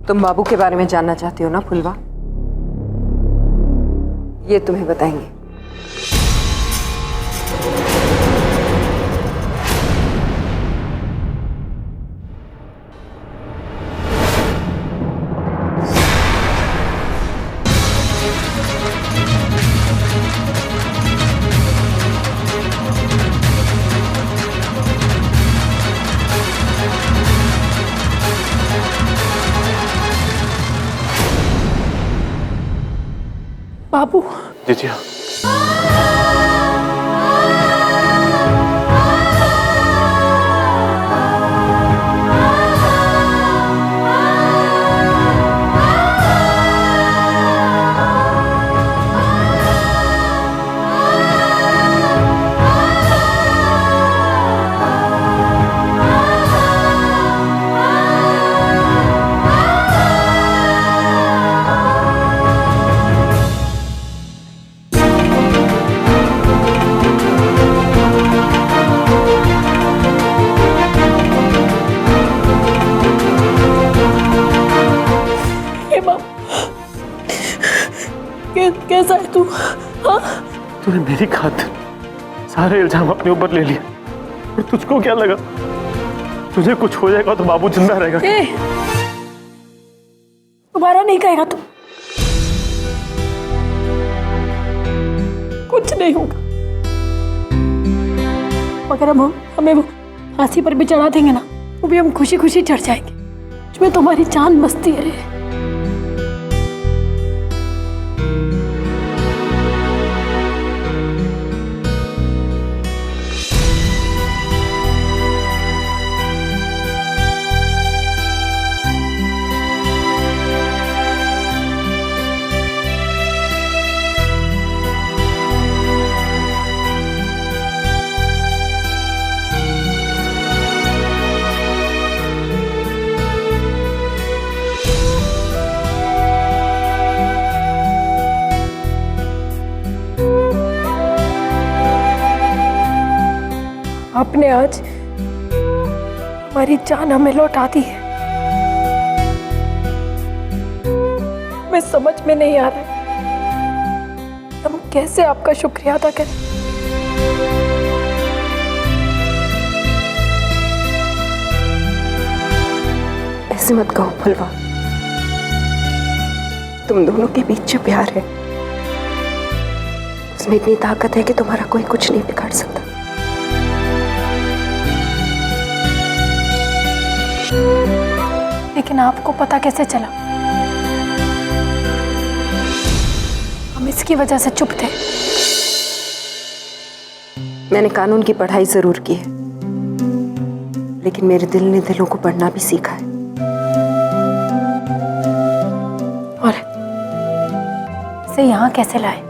तुम बाबू के बारे में जानना चाहती हो ना फुलवा? ये तुम्हें बताएंगे। बाबू जीजिया, कैसा है तू? हाँ? तूने मेरी खातिर सारे इल्जाम अपने ऊपर ले लिया, और तुझको क्या लगा तुझे कुछ हो जाएगा तो बाबू जिंदा रहेगा? दोबारा नहीं कहेगा तू। कुछ नहीं होगा। मगर हम हमें वो फांसी पर भी चढ़ा देंगे ना, वो भी हम खुशी खुशी चढ़ जाएंगे। उसमें तुम्हारी जान बसती है रे। आपने आज हमारी जान हमें लौटा दी है। हमें समझ में नहीं आ रहा है हम कैसे आपका शुक्रिया अदा करें। ऐसे मत कहो फुलवा, तुम दोनों के बीच जो प्यार है उसमें इतनी ताकत है कि तुम्हारा कोई कुछ नहीं बिगाड़ सकता। लेकिन आपको पता कैसे चला? हम इसकी वजह से चुप थे। मैंने कानून की पढ़ाई जरूर की है, लेकिन मेरे दिल ने दिलों को पढ़ना भी सीखा है। और इसे यहाँ कैसे लाए?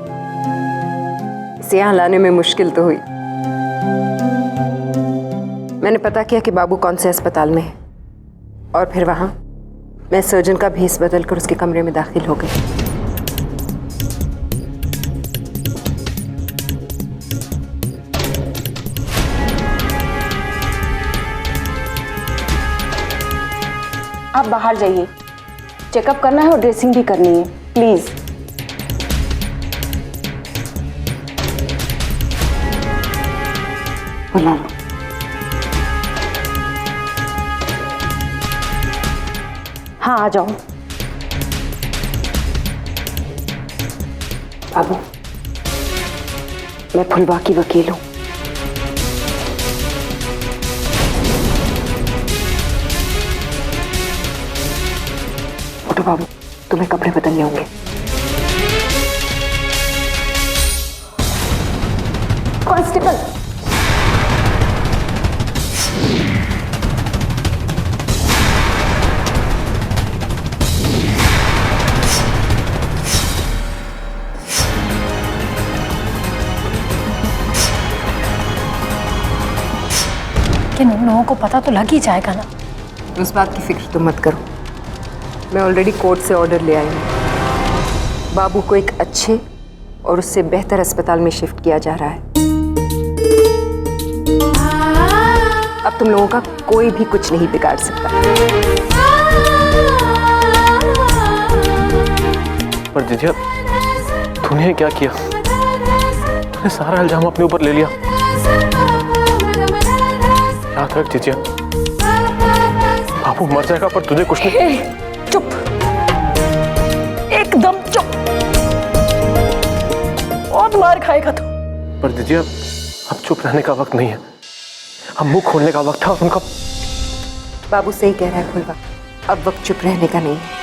इसे यहाँ लाने में मुश्किल तो हुई। मैंने पता किया कि बाबू कौन से अस्पताल में है, और फिर वहां मैं सर्जन का भेस बदलकर उसके कमरे में दाखिल हो गई। आप बाहर जाइए, चेकअप करना है और ड्रेसिंग भी करनी है, प्लीज। बुला लो। हाँ, आ जाओ। बाबू, मैं फुलवा की वकील हूं। उठो बाबू, तुम्हें कपड़े बदलने होंगे। कांस्टेबल, लेकिन उन लोगों को पता तो लग ही जाएगा ना। उस बात की फिक्र तुम मत करो, मैं ऑलरेडी कोर्ट से ऑर्डर ले आई हूँ। बाबू को एक अच्छे और उससे बेहतर अस्पताल में शिफ्ट किया जा रहा है। अब तुम लोगों का कोई भी कुछ नहीं बिगाड़ सकता। पर जिजिया, तूने क्या किया? तूने सारा इल्जाम अपने ऊपर ले लिया। याद रख जिजिया, बाबू मर जाएगा पर तुझे कुछ नहीं। चुप, एकदम चुप। बहुत मार खाएगा तू। पर जिजिया, अब चुप रहने का वक्त नहीं है, अब मुंह खोलने का वक्त था उनका। बाबू सही कह रहा है फुलवा, अब वक्त चुप रहने का नहीं है।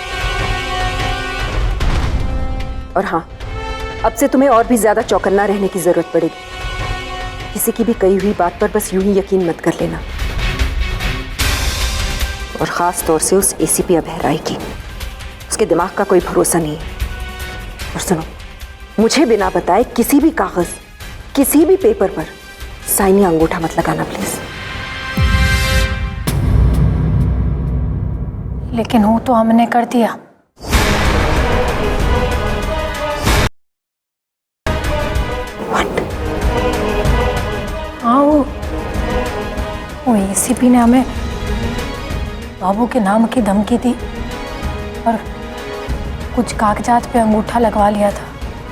और हाँ, अब से तुम्हें और भी ज्यादा चौकन्ना रहने की जरूरत पड़ेगी। किसी की भी कही हुई बात पर बस यूं ही यकीन मत कर लेना, और खास तौर से उस एसीपी अभयराय की। उसके दिमाग का कोई भरोसा नहीं है। और सुनो, मुझे बिना बताए किसी भी कागज, किसी भी पेपर पर साइन या अंगूठा मत लगाना प्लीज। लेकिन वो तो हमने कर दिया। हाँ, वो एसीपी ने हमें बाबू के नाम की धमकी दी और कुछ कागजात पे अंगूठा लगवा लिया था।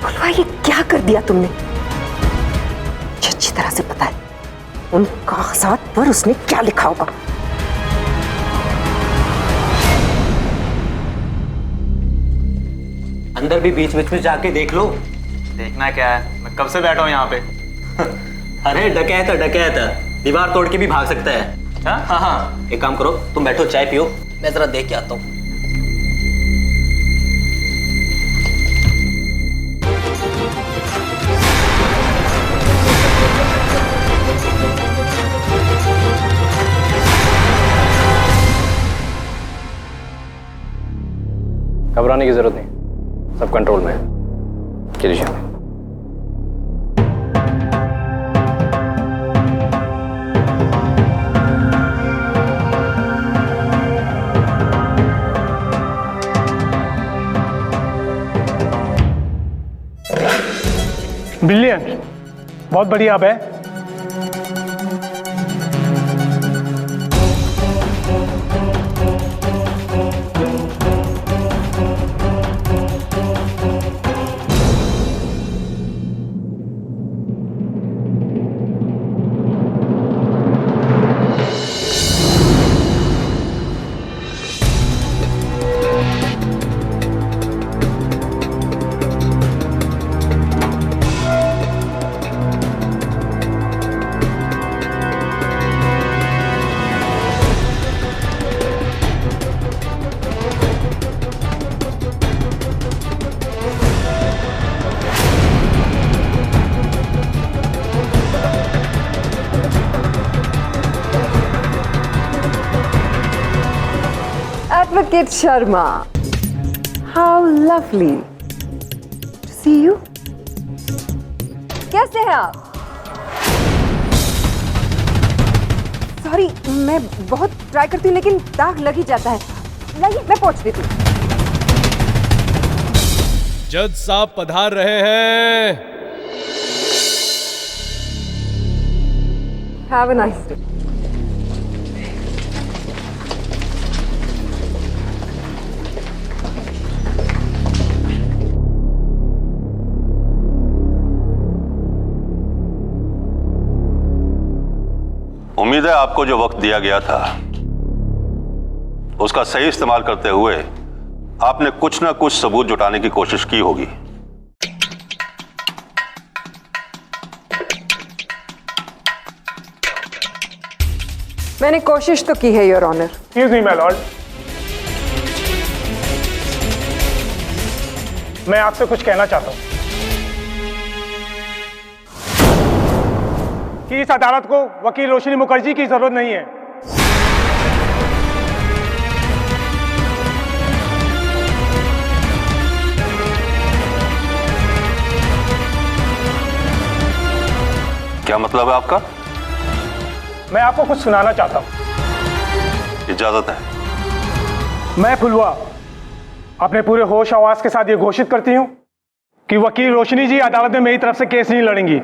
फुलवा, ये क्या कर दिया तुमने? मुझे अच्छी तरह से पता है उन कागजात पर उसने क्या लिखा होगा। अंदर भी बीच बीच में जाके देख लो। देखना क्या है, मैं कब से बैठा हूँ यहाँ पे। अरे डकैत है, डकैत है, दीवार तोड़ के भी भाग सकता है। हाँ हाँ हाँ, एक काम करो, तुम बैठो, चाय पियो, मैं जरा देख के आता हूँ। घबराने की जरूरत नहीं, सब कंट्रोल में है। चलिए। ब्रिलियंट, बहुत बढ़िया अब है। Advocate Sharma, how lovely to see you. कैसे हैं आप? सॉरी, मैं बहुत ट्राई करती हूँ लेकिन दाग लग ही जाता है। लाइए, मैं पोंछ देती हूँ। जज साहब पधार रहे हैं। Have a nice day. उम्मीद है आपको जो वक्त दिया गया था उसका सही इस्तेमाल करते हुए आपने कुछ ना कुछ सबूत जुटाने की कोशिश की होगी। मैंने कोशिश तो की है your honour. Excuse me my lord, मैं आपसे कुछ कहना चाहता हूं कि इस अदालत को वकील रोशनी मुखर्जी की जरूरत नहीं है। क्या मतलब है आपका? मैं आपको कुछ सुनाना चाहता हूं। इजाजत है। मैं फुलवा अपने पूरे होश आवाज के साथ ये घोषित करती हूं कि वकील रोशनी जी अदालत में मेरी तरफ से केस नहीं लड़ेंगी।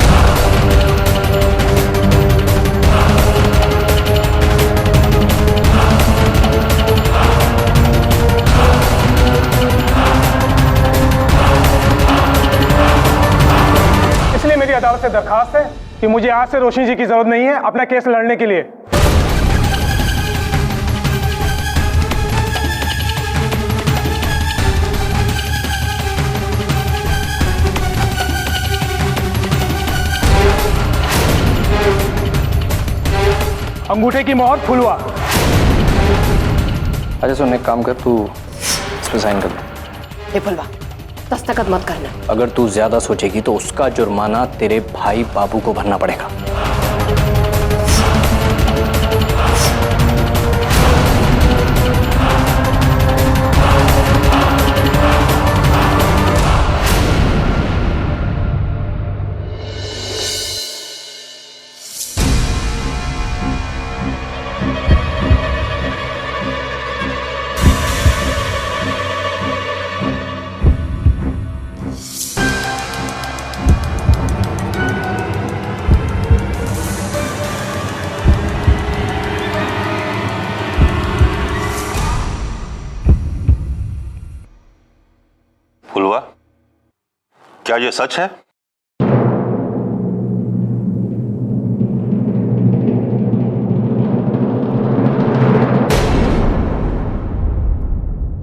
अदालत से दरखास्त है कि मुझे आज से रोशनी जी की जरूरत नहीं है अपना केस लड़ने के लिए। अंगूठे की मोहर फुलवा। अच्छा सुन, एक काम कर, तू इस पे साइन कर दे। ये फुलवा, दस्तखत मत करना। अगर तू ज्यादा सोचेगी तो उसका जुर्माना तेरे भाई बाबू को भरना पड़ेगा। फुलवा, क्या ये सच है?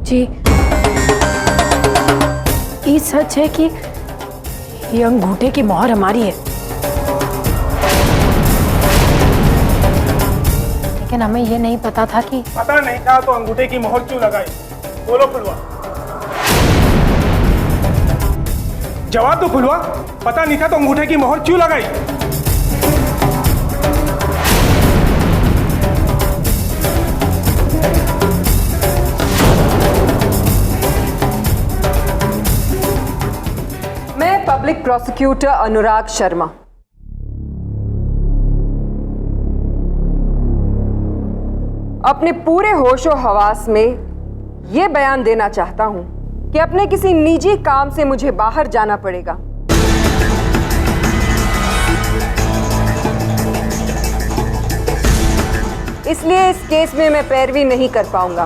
जी, ये सच है कि ये अंगूठे की मोहर हमारी है, लेकिन हमें ये नहीं पता था कि पता नहीं था तो अंगूठे की मोहर क्यों लगाई? बोलो फुलवा, जवाब दो फुलवा। पता नहीं था तो अंगूठे की मोहर क्यों लगाई? मैं पब्लिक प्रोसिक्यूटर अनुराग शर्मा अपने पूरे होशो हवास में यह बयान देना चाहता हूं कि अपने किसी निजी काम से मुझे बाहर जाना पड़ेगा। इसलिए इस केस में मैं पैरवी नहीं कर पाऊंगा।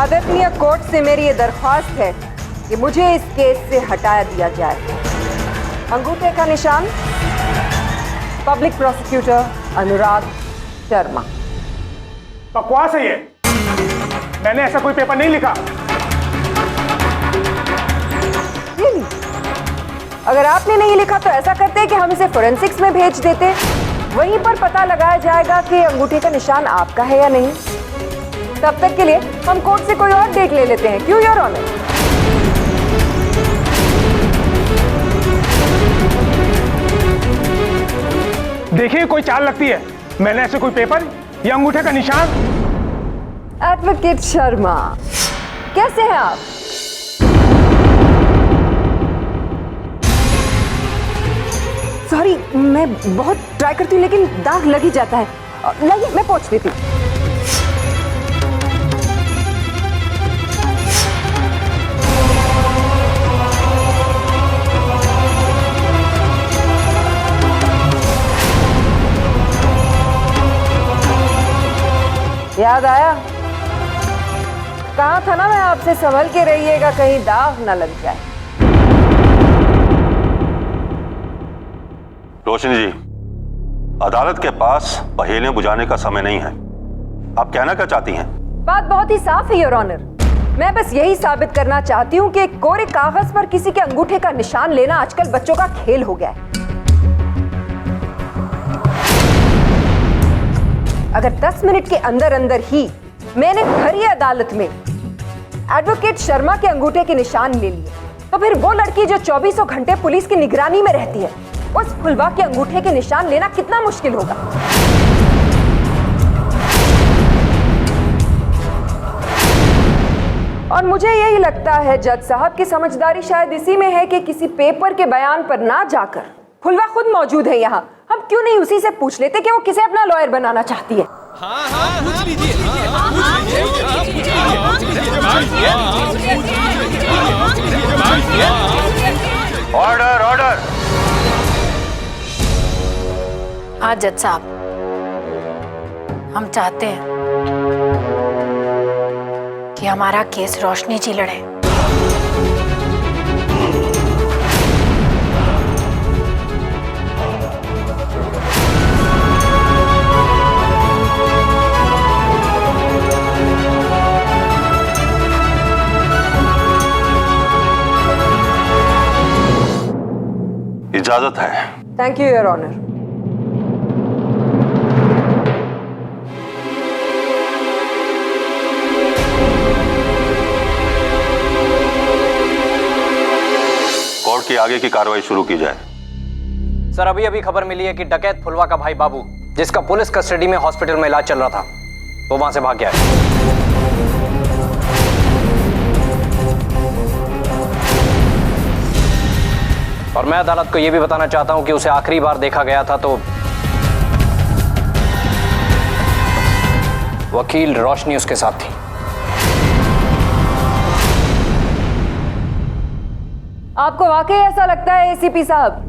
आदरणीय कोर्ट से मेरी ये दरख्वास्त है कि मुझे इस केस से हटा दिया जाए। अंगूठे का निशान, पब्लिक प्रोसिक्यूटर अनुराग शर्मा। बकवास है ये, मैंने ऐसा कोई पेपर नहीं लिखा। Really? अगर आपने नहीं लिखा तो ऐसा करते कि हम इसे फोरेंसिक्स में भेज देते, वहीं पर पता लगाया जाएगा कि अंगूठे का निशान आपका है या नहीं। तब तक के लिए हम कोर्ट से कोई और डेट ले लेते हैं, क्यों योर ऑनर? देखिए कोई चाल लगती है, मैंने ऐसे कोई पेपर या अंगूठे का निशान। एडवोकेट शर्मा, कैसे हैं आप? सॉरी, मैं बहुत ट्राई करती हूँ लेकिन दाग लग ही जाता है। नहीं, मैं पोंछ देती हूँ। याद आया? कहा था ना मैं आपसे संभल के रहिएगा, कहीं दाग न लग जाए। रोशनी जी, अदालत के पास पहेलियां बुझाने का समय नहीं है। आप कहना क्या चाहती हैं? बात बहुत ही साफ है योर ऑनर। मैं बस यही साबित करना चाहती हूँ कि कोरे कागज पर किसी के अंगूठे का निशान लेना आजकल बच्चों का खेल हो गया है। अगर 10 मिनट के अंदर अंदर ही मैंने भरी अदालत में एडवोकेट शर्मा के अंगूठे के निशान ले लिए, तो फिर वो लड़की जो 24 घंटे पुलिस की निगरानी में रहती है, उस फुलवा के अंगूठे के निशान लेना कितना मुश्किल होगा। और मुझे यही लगता है जज साहब की समझदारी शायद इसी में है कि किसी पेपर के बयान पर ना जाकर, फुलवा खुद मौजूद है यहाँ, हम क्यों नहीं उसी से पूछ लेते कि वो किसे अपना लॉयर बनाना चाहती है। Order, order. हाँ जज साहब, हम चाहते हैं कि हमारा केस रोशनी जी लड़े। इजाजत है। Thank you your honour. Court की आगे की कार्रवाई शुरू की जाए। सर, अभी अभी खबर मिली है कि डकैत फुलवा का भाई बाबू, जिसका पुलिस कस्टडी में हॉस्पिटल में इलाज चल रहा था, वो वहां से भाग गया है। और मैं अदालत को यह भी बताना चाहता हूं कि उसे आखिरी बार देखा गया था तो वकील रोशनी उसके साथ थी। आपको वाकई ऐसा लगता है एसीपी साहब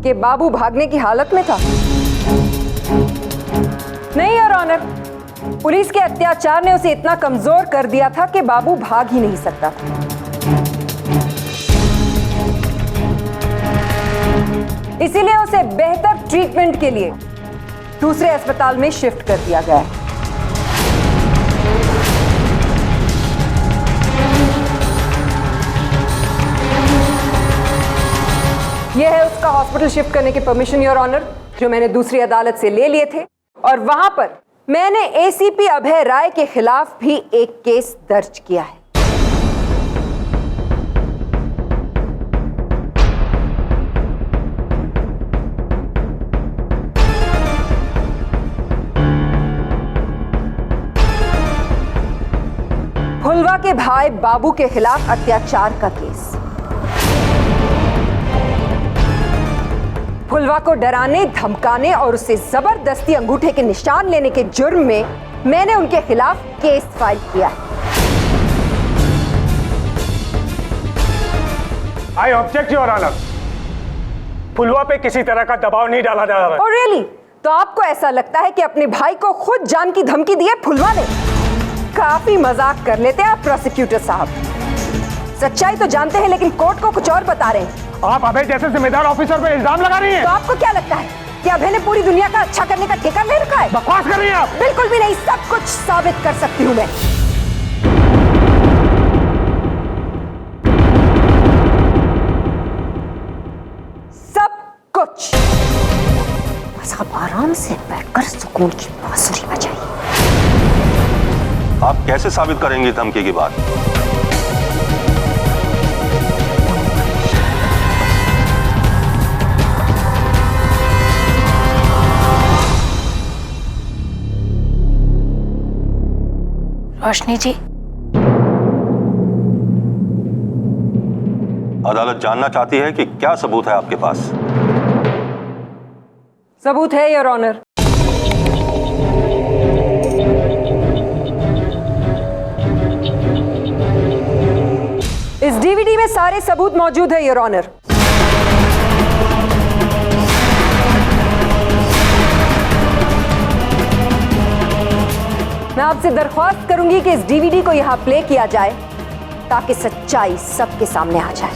कि बाबू भागने की हालत में था? नहीं योर ऑनर, पुलिस के अत्याचार ने उसे इतना कमजोर कर दिया था कि बाबू भाग ही नहीं सकता था। इसीलिए उसे बेहतर ट्रीटमेंट के लिए दूसरे अस्पताल में शिफ्ट कर दिया गया है। यह है उसका हॉस्पिटल शिफ्ट करने के परमिशन योर ऑनर, जो मैंने दूसरी अदालत से ले लिए थे, और वहां पर मैंने एसीपी अभय राय के खिलाफ भी एक केस दर्ज किया है। फुलवा के भाई बाबू के खिलाफ अत्याचार का केस। फुलवा को डराने, धमकाने और उससे जबरदस्ती अंगूठे के निशान लेने के जुर्म में मैंने उनके खिलाफ केस फाइल किया है। I object your honour. Phulwa पे किसी तरह का दबाव नहीं डाला जा रहा है। Oh really? तो आपको ऐसा लगता है कि अपने भाई को खुद जान की धमकी दी है फुलवा ने? काफी मजाक कर लेते हैं आप प्रोसिक्यूटर साहब। सच्चाई तो जानते हैं लेकिन कोर्ट को कुछ और बता रहे हैं। आप अभय जैसे जिम्मेदार ऑफिसर पे इल्जाम लगा रही हैं। तो आपको क्या लगता है कि अभय ने पूरी दुनिया का अच्छा करने का ठेका ले रखा है? बकवास कर रही हैं आप। बिल्कुल भी नहीं, सब कुछ साबित कर सकती हूँ मैं। सब कुछ। बस आप आराम से बैठकर सुकून की बांसुरी बजाइए। आप कैसे साबित करेंगी धमकी की बात? रोशनी जी, अदालत जानना चाहती है कि क्या सबूत है आपके पास। सबूत है योर ऑनर। इस डीवीडी में सारे सबूत मौजूद है योर ऑनर। मैं आपसे दरख्वास्त करूंगी कि इस डीवीडी को यहां प्ले किया जाए ताकि सच्चाई सबके सामने आ जाए।